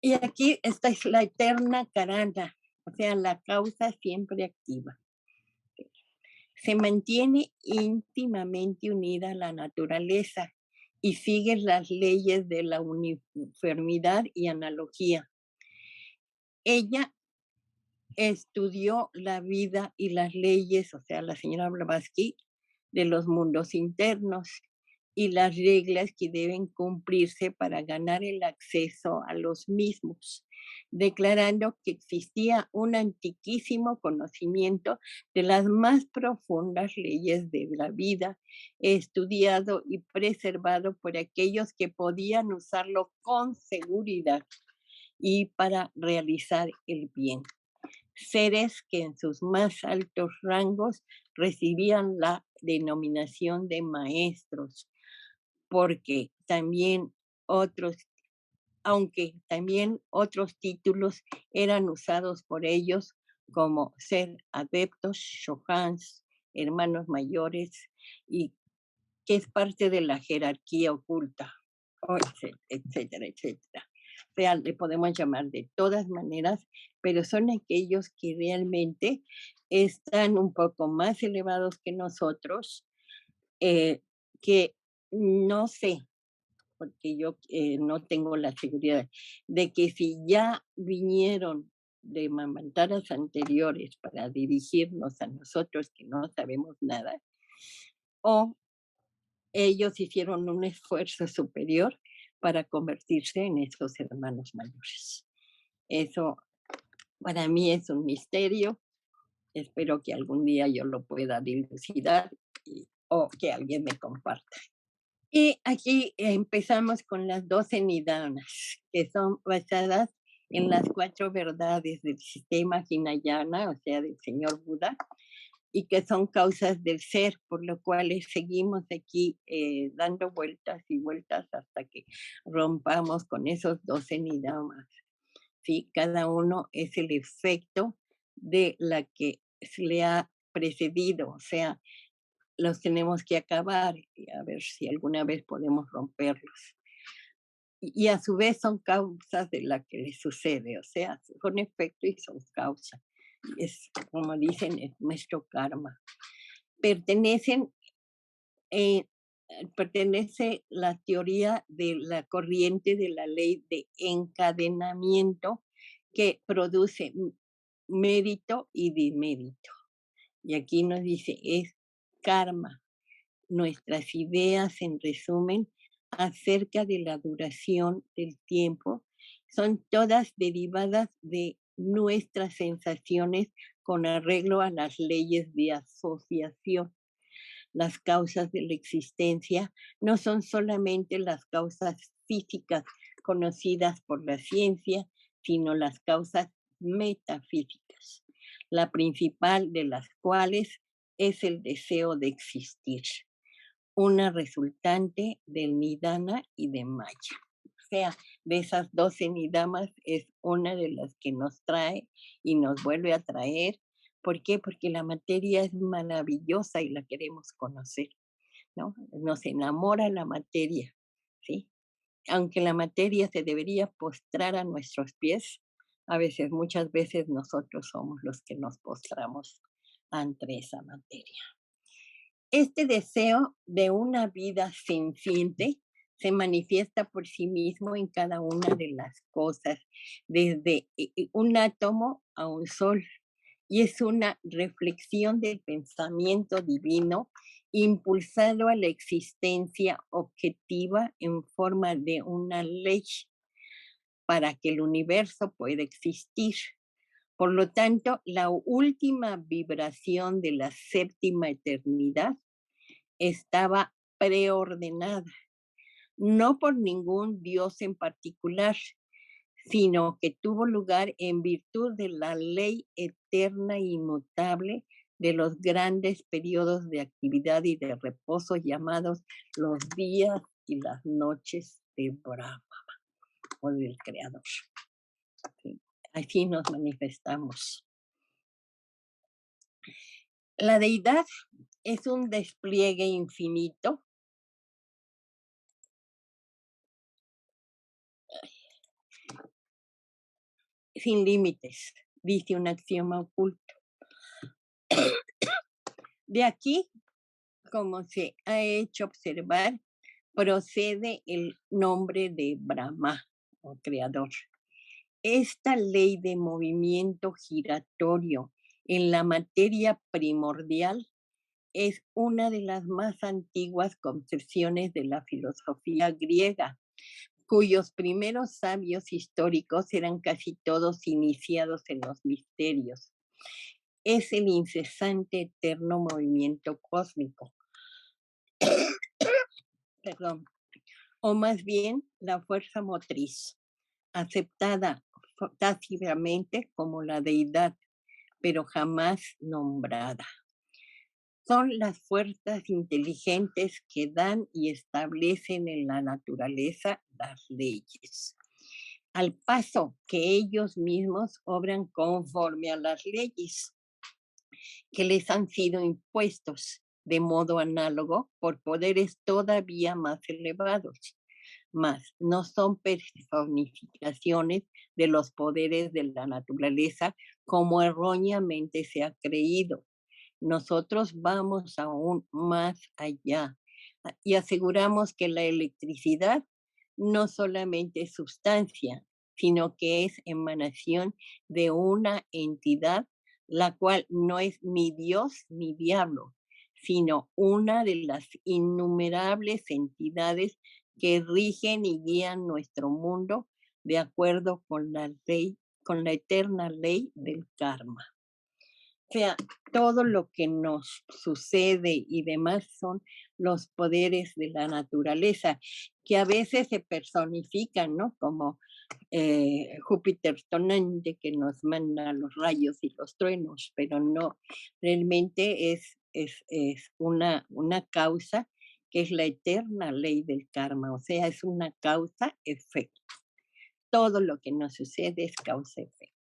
Y aquí esta es la eterna carana, o sea, la causa siempre activa. Se mantiene íntimamente unida a la naturaleza y sigue las leyes de la uniformidad y analogía. Ella estudió la vida y las leyes, o sea, la señora Blavatsky, de los mundos internos y las reglas que deben cumplirse para ganar el acceso a los mismos. declarando que existía un antiquísimo conocimiento de las más profundas leyes de la vida, estudiado y preservado por aquellos que podían usarlo con seguridad y para realizar el bien. Seres que en sus más altos rangos recibían la denominación de maestros, porque también otros, aunque también otros títulos eran usados por ellos, como ser adeptos, shohans, hermanos mayores, y que es parte de la jerarquía oculta, etcétera, etcétera. O sea, le podemos llamar de todas maneras, pero son aquellos que realmente están un poco más elevados que nosotros, que no sé, porque yo no tengo la seguridad de que si ya vinieron de mamantaras anteriores para dirigirnos a nosotros que no sabemos nada, o ellos hicieron un esfuerzo superior para convertirse en esos hermanos mayores. Eso para mí es un misterio. Espero que algún día yo lo pueda dilucidar o que alguien me comparta. Y aquí empezamos con las 12 nidanas, que son basadas en las 4 verdades del sistema Hinayana, o sea, del señor Buda, y que son causas del ser, por lo cual seguimos aquí dando vueltas y vueltas hasta que rompamos con esos 12 nidamas. ¿Sí? Cada uno es el efecto de la que se le ha precedido, o sea, los tenemos que acabar y a ver si alguna vez podemos romperlos. Y a su vez son causas de la que les sucede, o sea, son efecto y son causa. Es, como dicen, es nuestro karma. Pertenecen, eh, pertenece la teoría de la corriente de la ley de encadenamiento que produce mérito y demérito. Y aquí nos dice, es karma. Nuestras ideas, en resumen, acerca de la duración del tiempo, son todas derivadas de nuestras sensaciones con arreglo a las leyes de asociación. Las causas de la existencia no son solamente las causas físicas conocidas por la ciencia, sino las causas metafísicas, la principal de las cuales es el deseo de existir, una resultante del Nidana y de Maya. O sea, de esas 12 nidamas es una de las que nos trae y nos vuelve a traer. ¿Por qué? Porque la materia es maravillosa y la queremos conocer, ¿no? Nos enamora la materia, ¿sí? Aunque la materia se debería postrar a nuestros pies, a veces, muchas veces nosotros somos los que nos postramos ante esa materia. Este deseo de una vida senciente se manifiesta por sí mismo en cada una de las cosas, desde un átomo a un sol, y es una reflexión del pensamiento divino impulsado a la existencia objetiva en forma de una ley para que el universo pueda existir. Por lo tanto, la última vibración de la séptima eternidad estaba preordenada, no por ningún dios en particular, sino que tuvo lugar en virtud de la ley eterna e inmutable de los grandes periodos de actividad y de reposo llamados los días y las noches de Brahma o del Creador. ¿Sí? Así nos manifestamos. La deidad es un despliegue infinito sin límites, dice un axioma oculto. De aquí, como se ha hecho observar, procede el nombre de Brahma, o creador. Esta ley de movimiento giratorio en la materia primordial es una de las más antiguas concepciones de la filosofía griega, cuyos primeros sabios históricos eran casi todos iniciados en los misterios. Es el incesante eterno movimiento cósmico, perdón, o más bien la fuerza motriz, aceptada tácitamente como la deidad, pero jamás nombrada. Son las fuerzas inteligentes que dan y establecen en la naturaleza las leyes, al paso que ellos mismos obran conforme a las leyes que les han sido impuestos de modo análogo por poderes todavía más elevados, mas no son personificaciones de los poderes de la naturaleza como erróneamente se ha creído. Nosotros vamos aún más allá y aseguramos que la electricidad no solamente es sustancia, sino que es emanación de una entidad, la cual no es ni Dios ni diablo, sino una de las innumerables entidades que rigen y guían nuestro mundo de acuerdo con la ley, con la eterna ley del karma. O sea, todo lo que nos sucede y demás son los poderes de la naturaleza, que a veces se personifican, ¿no? Como Júpiter tonante que nos manda los rayos y los truenos, pero no, realmente es una causa que es la eterna ley del karma, o sea, es una causa-efecto. Todo lo que nos sucede es causa-efecto.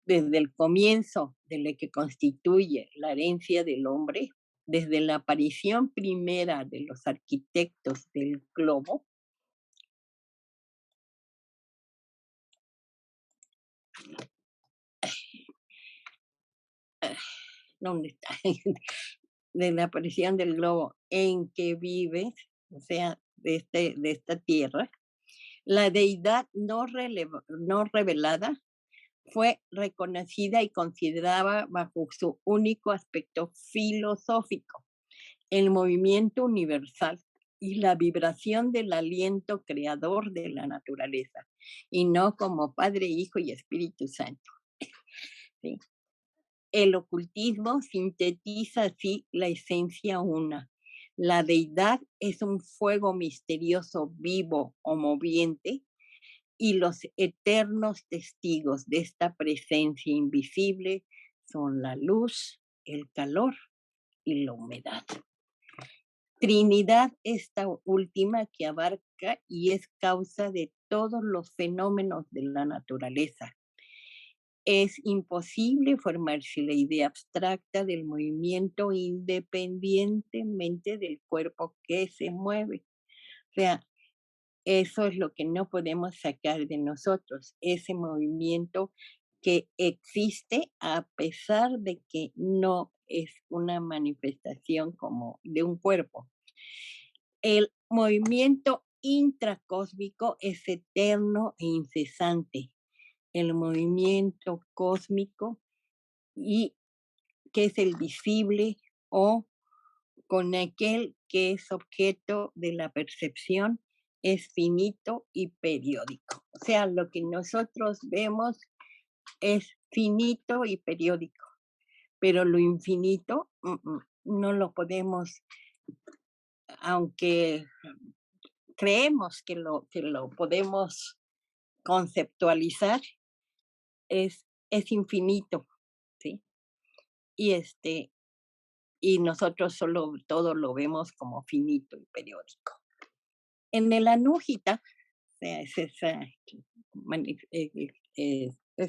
Desde el comienzo de lo que constituye la herencia del hombre, desde la aparición primera de los arquitectos del globo, ¿dónde está? De la aparición del globo en que vives, o sea, de esta tierra, la deidad no revelada fue reconocida y considerada bajo su único aspecto filosófico, el movimiento universal y la vibración del aliento creador de la naturaleza, y no como Padre, Hijo y Espíritu Santo. ¿Sí? El ocultismo sintetiza así la esencia una. La deidad es un fuego misterioso, vivo o moviente, y los eternos testigos de esta presencia invisible son la luz, el calor y la humedad. Trinidad esta última que abarca y es causa de todos los fenómenos de la naturaleza. Es imposible formarse la idea abstracta del movimiento independientemente del cuerpo que se mueve. O sea, eso es lo que no podemos sacar de nosotros, ese movimiento que existe a pesar de que no es una manifestación como de un cuerpo. El movimiento intracósmico es eterno e incesante. El movimiento cósmico y que es el visible o con aquel que es objeto de la percepción es finito y periódico. O sea, lo que nosotros vemos es finito y periódico, pero lo infinito no lo podemos, aunque creemos que lo podemos conceptualizar, es infinito, ¿sí? Y nosotros solo todo lo vemos como finito y periódico. En el Anúgita, o sea, es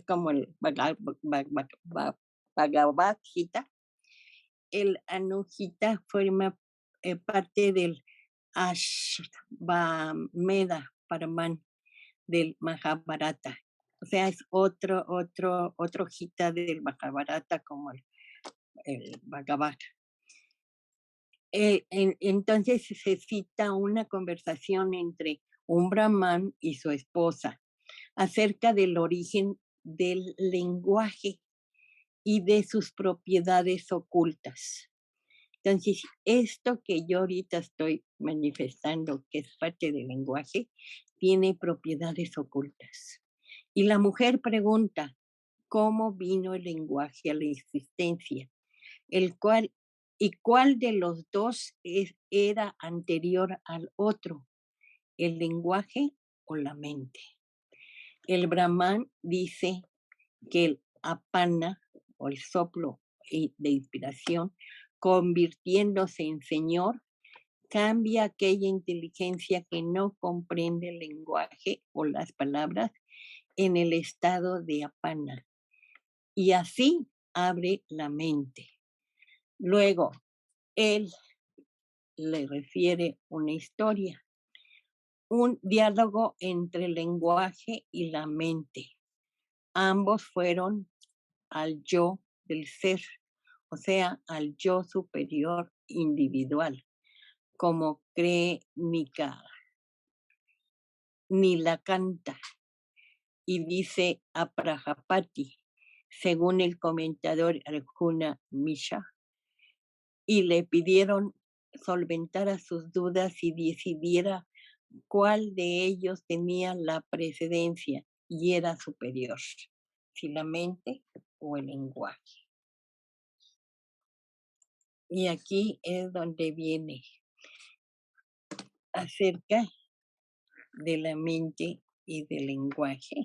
como el Bhagavad Gita, el Anúgita forma parte del Ashvamedha Paraman del Mahabharata. O sea, es otro Gita del Mahabharata como el Bhagavad. Entonces se cita una conversación entre un brahman y su esposa acerca del origen del lenguaje y de sus propiedades ocultas. Entonces, esto que yo ahorita estoy manifestando, que es parte del lenguaje, tiene propiedades ocultas. Y la mujer pregunta, ¿cómo vino el lenguaje a la existencia? El cual, ¿y cuál de los dos era anterior al otro? ¿El lenguaje o la mente? El Brahman dice que el apana o el soplo de inspiración, convirtiéndose en Señor, cambia aquella inteligencia que no comprende el lenguaje o las palabras en el estado de apana. Y así abre la mente. Luego, él le refiere una historia, un diálogo entre el lenguaje y la mente. Ambos fueron al yo del ser, o sea, al yo superior individual, como cree Nilakanta, y dice a Prajapati, según el comentador Arjuna Misha, y le pidieron solventara sus dudas y decidiera cuál de ellos tenía la precedencia y era superior, si la mente o el lenguaje. Y aquí es donde viene acerca de la mente y del lenguaje.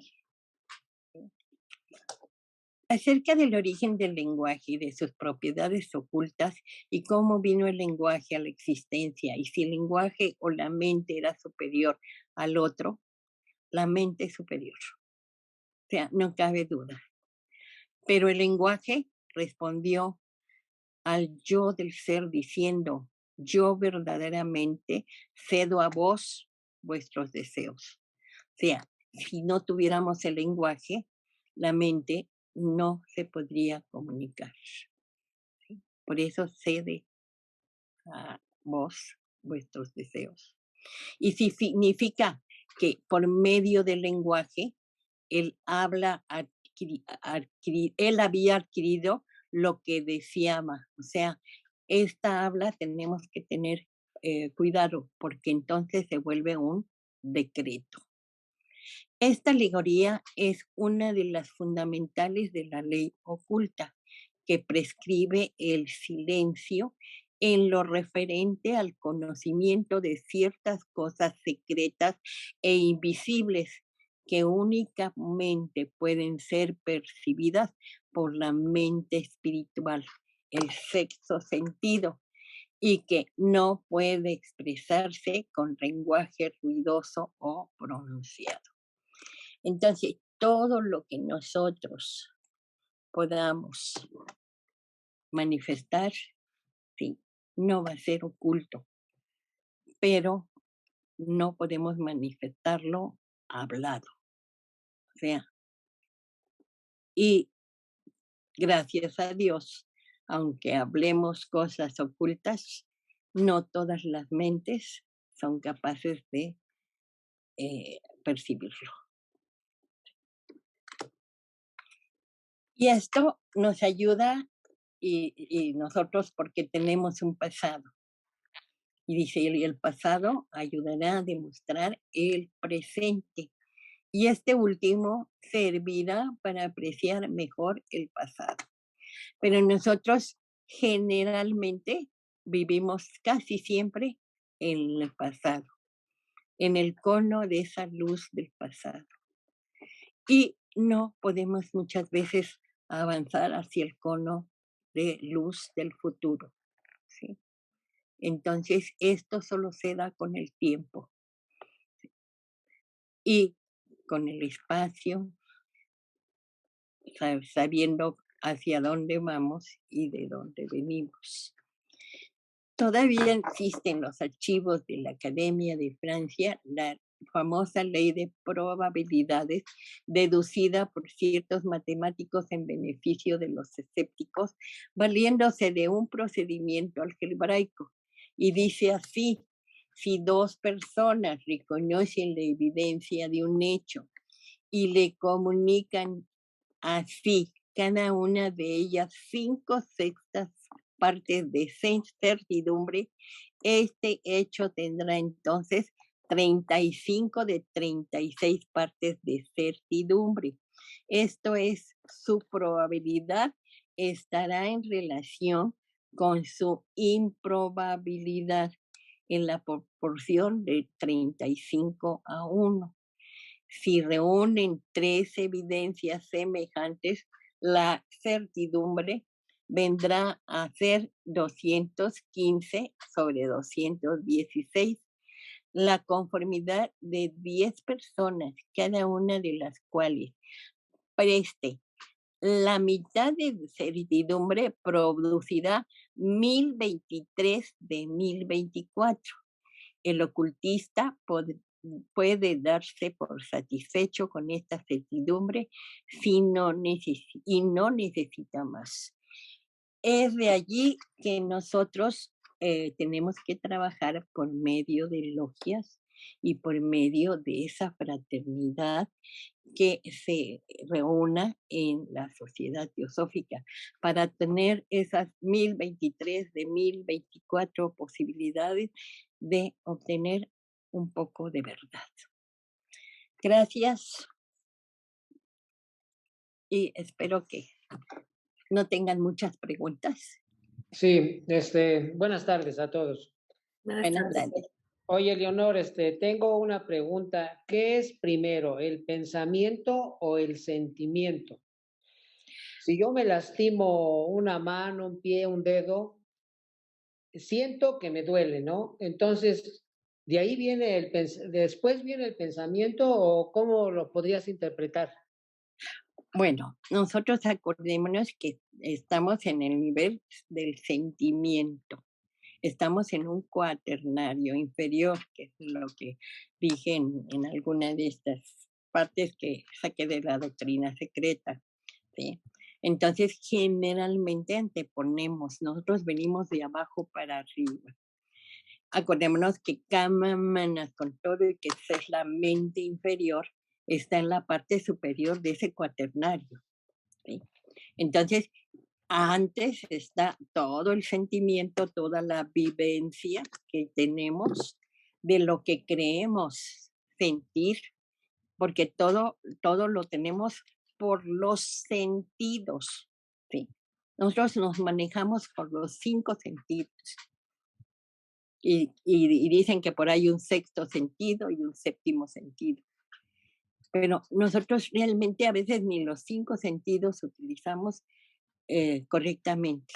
Acerca del origen del lenguaje y de sus propiedades ocultas y cómo vino el lenguaje a la existencia y si el lenguaje o la mente era superior al otro, la mente es superior. O sea, no cabe duda. Pero el lenguaje respondió al yo del ser diciendo, yo verdaderamente cedo a vos vuestros deseos. O sea, si no tuviéramos el lenguaje, la mente no se podría comunicar. ¿Sí? Por eso cede a vos vuestros deseos. Y si significa que por medio del lenguaje, él habla, él había adquirido lo que deseaba. O sea, esta habla tenemos que tener cuidado porque entonces se vuelve un decreto. Esta alegoría es una de las fundamentales de la ley oculta, que prescribe el silencio en lo referente al conocimiento de ciertas cosas secretas e invisibles que únicamente pueden ser percibidas por la mente espiritual, el sexto sentido, y que no puede expresarse con lenguaje ruidoso o pronunciado. Entonces, todo lo que nosotros podamos manifestar, sí, no va a ser oculto, pero no podemos manifestarlo hablado. O sea, y gracias a Dios, aunque hablemos cosas ocultas, no todas las mentes son capaces de percibirlo. Y esto nos ayuda y nosotros porque tenemos un pasado. Y dice, y el pasado ayudará a demostrar el presente. Y este último servirá para apreciar mejor el pasado. Pero nosotros generalmente vivimos casi siempre en el pasado, en el cono de esa luz del pasado. Y no podemos muchas veces avanzar hacia el cono de luz del futuro. ¿Sí? Entonces, esto solo se da con el tiempo y con el espacio, sabiendo hacia dónde vamos y de dónde venimos. Todavía existen los archivos de la Academia de Francia la famosa ley de probabilidades deducida por ciertos matemáticos en beneficio de los escépticos, valiéndose de un procedimiento algebraico. Y dice así, si dos personas reconocen la evidencia de un hecho y le comunican así cada una de ellas 5/6 partes de certidumbre, este hecho tendrá entonces 35 de 36 partes de certidumbre. Esto es, su probabilidad estará en relación con su improbabilidad en la proporción de 35:1. Si reúnen 3 evidencias semejantes, la certidumbre vendrá a ser 215 sobre 216. La conformidad de 10 personas, cada una de las cuales preste la mitad de certidumbre, producirá 1023 de 1024. El ocultista puede darse por satisfecho con esta certidumbre si no y no necesita más. Es de allí que nosotros tenemos que trabajar por medio de logias y por medio de esa fraternidad que se reúna en la sociedad teosófica para tener esas 1023 de 1024 posibilidades de obtener un poco de verdad. Gracias y espero que no tengan muchas preguntas. Sí, buenas tardes a todos. Buenas tardes. Oye, Leonor, tengo una pregunta. ¿Qué es primero, el pensamiento o el sentimiento? Si yo me lastimo una mano, un pie, un dedo, siento que me duele, ¿no? Entonces, ¿de ahí viene después viene el pensamiento o cómo lo podrías interpretar? Bueno, nosotros acordémonos que estamos en el nivel del sentimiento. Estamos en un cuaternario inferior, que es lo que dije en alguna de estas partes que saqué de la doctrina secreta, ¿sí? Entonces, generalmente anteponemos, nosotros venimos de abajo para arriba. Acordémonos que Kama Manas, con todo y que esa es la mente inferior, está en la parte superior de ese cuaternario, ¿sí? Entonces, antes está todo el sentimiento, toda la vivencia que tenemos de lo que creemos sentir, porque todo lo tenemos por los sentidos, ¿sí? Nosotros nos manejamos por los 5 sentidos. Y dicen que por ahí un sexto sentido y un séptimo sentido. Pero nosotros realmente a veces ni los 5 sentidos utilizamos correctamente.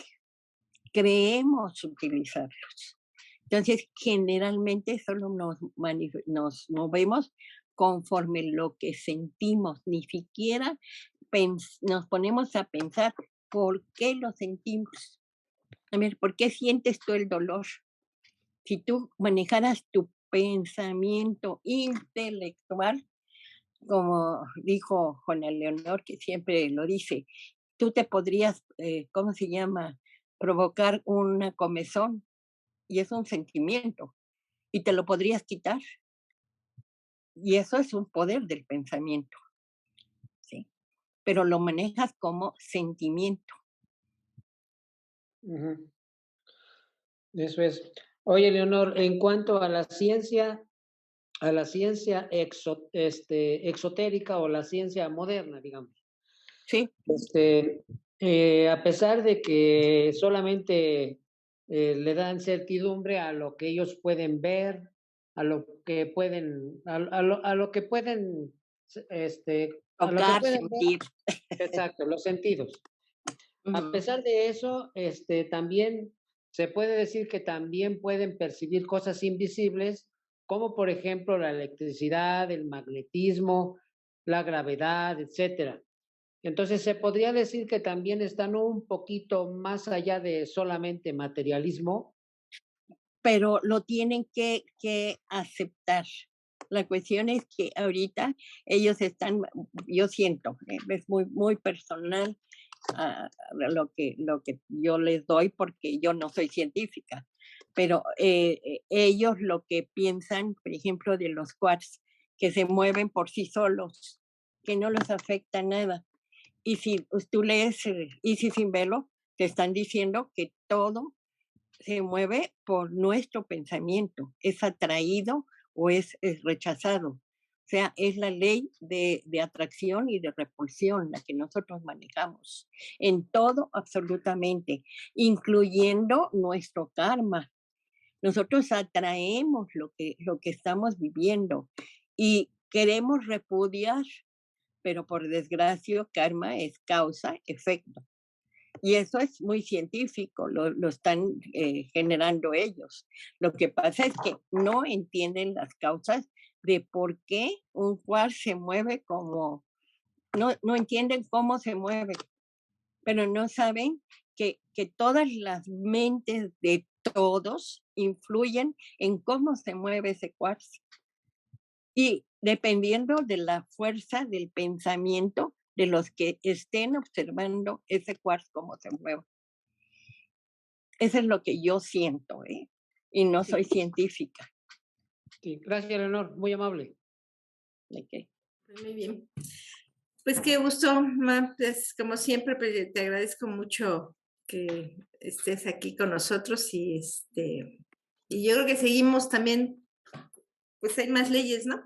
Creemos utilizarlos. Entonces, generalmente solo nos movemos conforme lo que sentimos, ni siquiera nos ponemos a pensar por qué lo sentimos. A ver, ¿por qué sientes tú el dolor? Si tú manejaras tu pensamiento intelectual, como dijo Juana Leonor, que siempre lo dice, tú te podrías, ¿cómo se llama?, provocar una comezón, y es un sentimiento, y te lo podrías quitar. Y eso es un poder del pensamiento, ¿sí? Pero lo manejas como sentimiento. Uh-huh. Eso es. Oye, Leonor, en cuanto a la ciencia exotérica o la ciencia moderna, digamos. Sí. A pesar de que solamente le dan certidumbre a lo que ellos pueden ver, a lo que pueden, a lo que pueden, a lo que Tocar, pueden sentir. ver. Exacto, los sentidos. A pesar de eso, también se puede decir que también pueden percibir cosas invisibles, como por ejemplo la electricidad, el magnetismo, la gravedad, etcétera. Entonces, se podría decir que también están un poquito más allá de solamente materialismo. Pero lo tienen que aceptar. La cuestión es que ahorita ellos están, yo siento, es muy personal lo que yo les doy porque yo no soy científica, pero ellos lo que piensan, por ejemplo, de los quarks, que se mueven por sí solos, que no les afecta nada. Y si tú lees Easy sin velo, te están diciendo que todo se mueve por nuestro pensamiento, es atraído o es rechazado. O sea, es la ley de atracción y de repulsión la que nosotros manejamos en todo absolutamente, incluyendo nuestro karma. Nosotros atraemos lo que estamos viviendo y queremos repudiar, pero por desgracia, karma es causa, efecto. Y eso es muy científico, lo están generando ellos. Lo que pasa es que no entienden las causas de por qué un quark se mueve como, no entienden cómo se mueve, pero no saben que todas las mentes de todos influyen en cómo se mueve ese cuarzo. Y dependiendo de la fuerza del pensamiento de los que estén observando ese cuarzo cómo se mueve. Eso es lo que yo siento, ¿eh? Y no soy científica. Sí, gracias, Leonor, muy amable. ¿De qué? Muy bien. Pues qué gusto, Ma. Pues, como siempre, pues, te agradezco mucho que estés aquí con nosotros y y yo creo que seguimos también, pues hay más leyes, ¿no?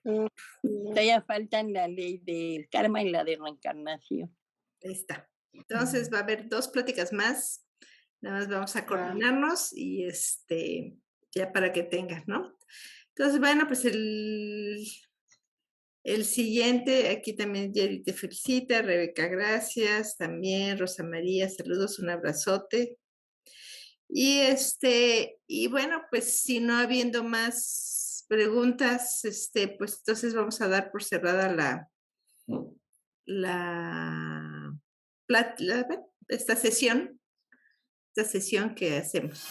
Todavía faltan la ley del karma y la de reencarnación. Ahí está. Entonces va a haber 2 pláticas más. Nada más vamos a coordinarnos y ya para que tengas, ¿no? Entonces, bueno, pues el siguiente, aquí también Jerry te felicita, Rebeca, gracias, también Rosa María, saludos, un abrazote. Y bueno, pues si no habiendo más preguntas, pues entonces vamos a dar por cerrada esta sesión que hacemos.